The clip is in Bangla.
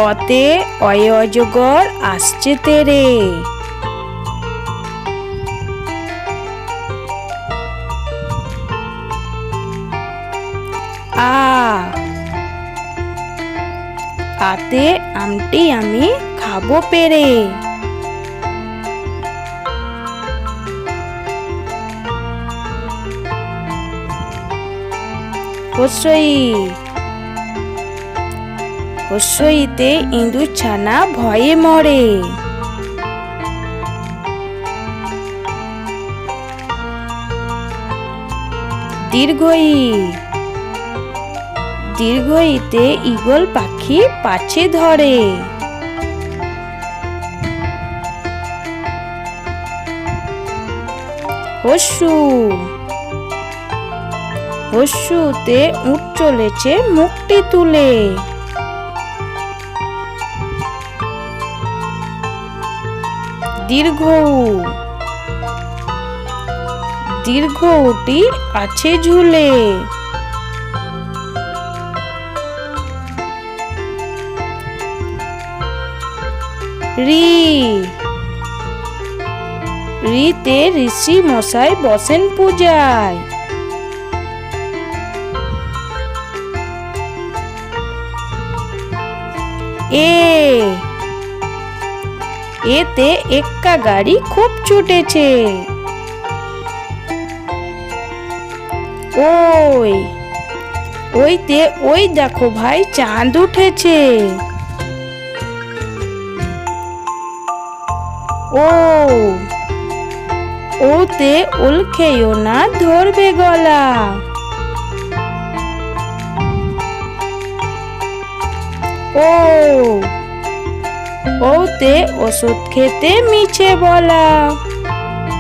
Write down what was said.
অতে অজগর আসছে তেরে। আতে আমটি আমি খাবো পেরে। হস্যইতে ইঁদুর ছানা ভয়ে মরে। দীর্ঘইতে ঈগল পাখি পাছে ধরে। হস্যুতে উট চলেছে মুখটি তুলে। দীর্ঘউটি আছে ঝুলে। ঋতে ঋষি মশাই বসেন পূজায়। এতে এক্কা গাড়ি খুব ছুটেছে। ওইতে ওই দেখো ভাই চাঁদ উঠেছে। ওতে ওল খেয়েও না ধরবে গলা। ওতে ওষুধ খেতে মিছে বলা।